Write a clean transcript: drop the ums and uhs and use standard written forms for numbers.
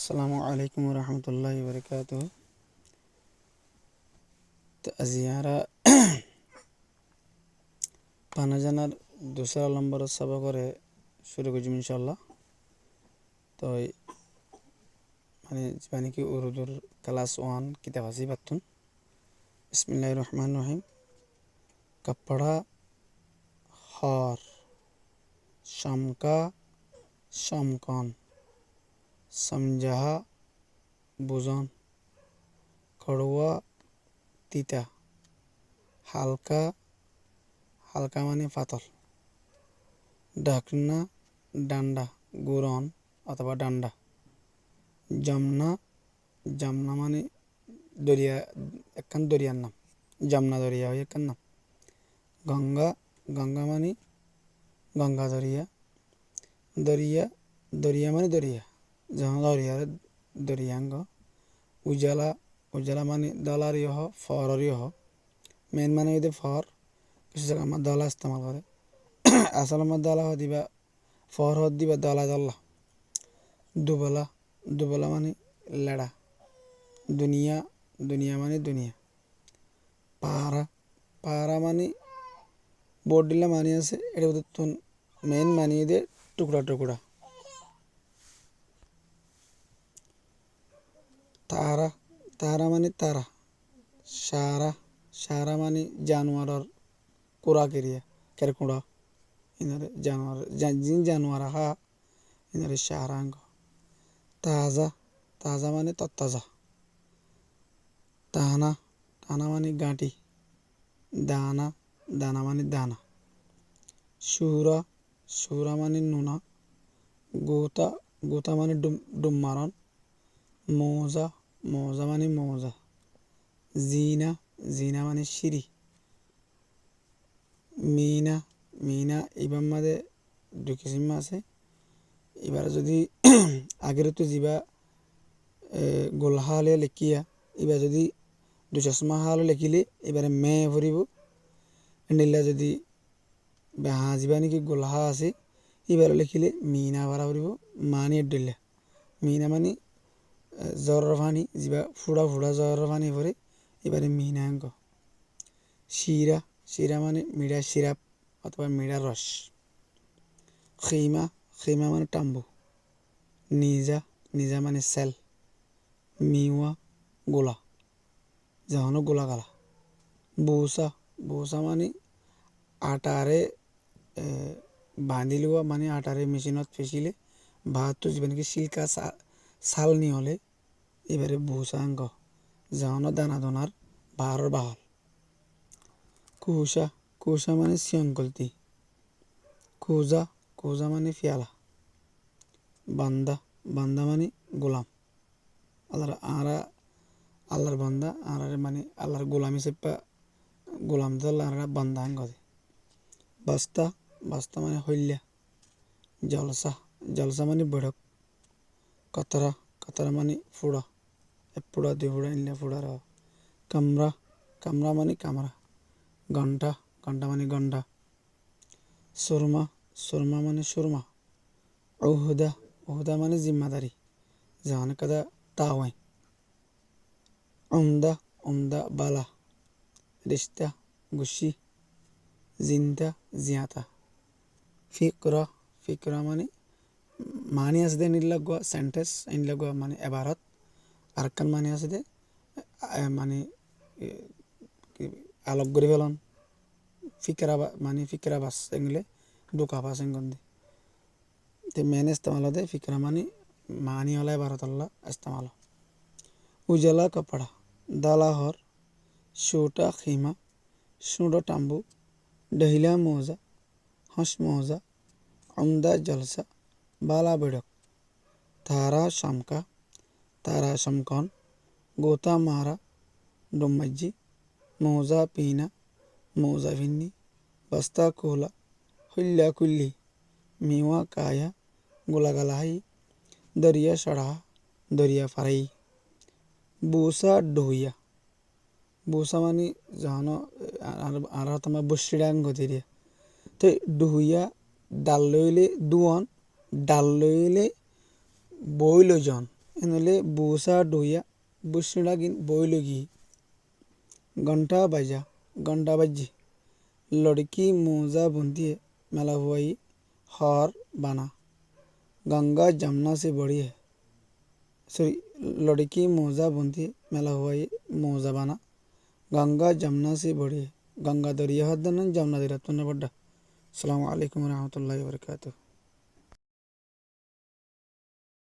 আসসালামু আলাইকুম রহমতুল্লাহি বারাকাতুহু। তো আজি আমরা পানাজানার दूसरा नंबर सबकरे शुरू करजम इंशाल्लाह। तो माने कि उर्दूर क्लास 1 किताब आसी बातुन। बिस्मिल्लाहिर रहमानिर रहीम। कपड़ा हार, शमका शमकान, समझा बुझान, कड़वा तीता, हालका हालका माने पातल, ढाकना डांडा गुरन अथवा डांडा, जमना जमना माने दरिया एकखान दरियार नाम, जमना दरिया एकखान नाम, गंगा गंगा माने गंगा दरिया, दरिया दरिया माने दरिया जहाँ दरिया दरियांग, उजाला उजाला माने दलारियो हो फौरियो हो, मेन माने इधर फौर किसी जगह में दाला इस्तेमाल करे असल में दाला हो दिबा फौर हो दिबा दाला दल्ला। दुबला दुबला माने लड़ा, दुनिया दुनिया माने दुनिया, पारा पारा माने बोर्डिला माने आसे एटा उदर तुन मेन माने दे टुकड़ा टुकड़ा। तारा तारा माने तारा, शारा शारा माने जानवर और कुरा करिया केरकुड़ा इन्हें जानवर जिन जानवर हा इन्हें शारांग। ताज़ा ताज़ा माने तत्ताजा, ताना ताना माने गांटी, दाना दाना माने दाना, शूरा शूरा माने नूना, गोता गोता माने डुम्मारन, मौजा मौजा माने मौजा, जीना जीना माने शिरी, मीना मीना इबार मादे दुई किसिम आछे। এবার যদি আগের তো যা গোলহা হলে লেখিয়া এবার যদি দু চশমা হলে লেখিলে এবারে মে ভরিব নিলা যদি বেহা যা নাকি গোলহা আছে এবার লেখিলে মিনা ভরা ভরিব মানি দিলে মিনা মানে জ্বর পানি যা ফুড়া ফুড়া জ্বর পানি ভরে এবারে মিনা অঙ্ক। শিরা শিরা মানে মিঠা সিরাপ অথবা মিঠা রস। খেমা খেমা মানে টাম্বু। নিজা নিজা মানে সেল। মিওয়া গোলা জাহানো গোলা গালা। বৌসা বৌসা মানে আটারে বাঁধি লোৱা মানে আটারে মেচিনত ফেচিলে ভাতটো যা নাকি সিল্কা চাল নি হলে এবারে বৌসা অঙ্ক জাহানো দানা দানার বাহারের বাহল। কুসা কুসা মানে সিয়ঙ্কলতি। কোজা কোজা মানে ফিয়ালা। বান্দা বান্দা মানে গোলাম। আল্লাহর বান্দা আর মানে আল্লাহর গোলামি সেপ্পা গোলাম দল্লা আর বান্দা আঙ্গদে। বাস্তা বাস্তা মানে হইল্লা। জলসা জলসা মানে বৈঠক। কতরা কতরা মানে ফুড়া এক ফুড়া দুই ফুড়া ইনলে ফুড়া র। কামরা কামরা মানে কামরা। ঘন্টা ঘন্টা মানে ঘন্টা। সুরমা সুরমা মানে সুরমা। ওহুদা ওহুদা মানে জিম্মাদারি জাহান কাদা তাওয়াই। উমদা উমদা বালা। রিস্তা গুশি। জিন্তা জিয়াতা। ফিকরা ফিকরা মানে মানি আছে দে নির্লাগুয়া সেন্টেন্স ইনলাগুয়া মানে এবারত আর কান মানি আছে দে মানে আলোক করে ফেলন ফিকরা মানে ফিকরা বাস এগুলো দোকা বাস এঙ্গন্দে ते मैंने इस्तेमाल होते फिक्रा मानी वाला भारत अल्लाह इस्तेमाल। उजला कपड़ा दाला हर छोटा खीमा सूडो टाम्बू डहिला मौजा हंस मौजा उमदा जलसा बाला बेड़क। तारा शमका तारा शमकान गोता मारा डुम्मज्जी मौजा पीना मौजा फिन्नी बस्ता कोला हुल्ला कुल्ली मीवा काया गोलागलाई दरिया सड़ा दरिया फराई। बूसा डोहिया बूसा मानी जानो आरा तमा बस्टिडांग गतिरिया तो डोहिया डाल लइले दुआन डाल लइले বইল জন এনলে বুসা ডইয়া বুসড়া গিন বইলগি ঘন্টা বাজা ঘন্টা বাজ্যি লড়কি মোজা बुंदिए मेला हुआई हार बाना गंगा जमुना से बड़ी है सॉरी लड़की मोजा बुनती है मेला हुआई मोजा बाना गंगा जमुना से बड़ी है गंगा दरिया हदन जमुना दरिया तो न बड़ा अस्सलामु अलैकुम व रहमतुल्लाहि व बरकातुहू।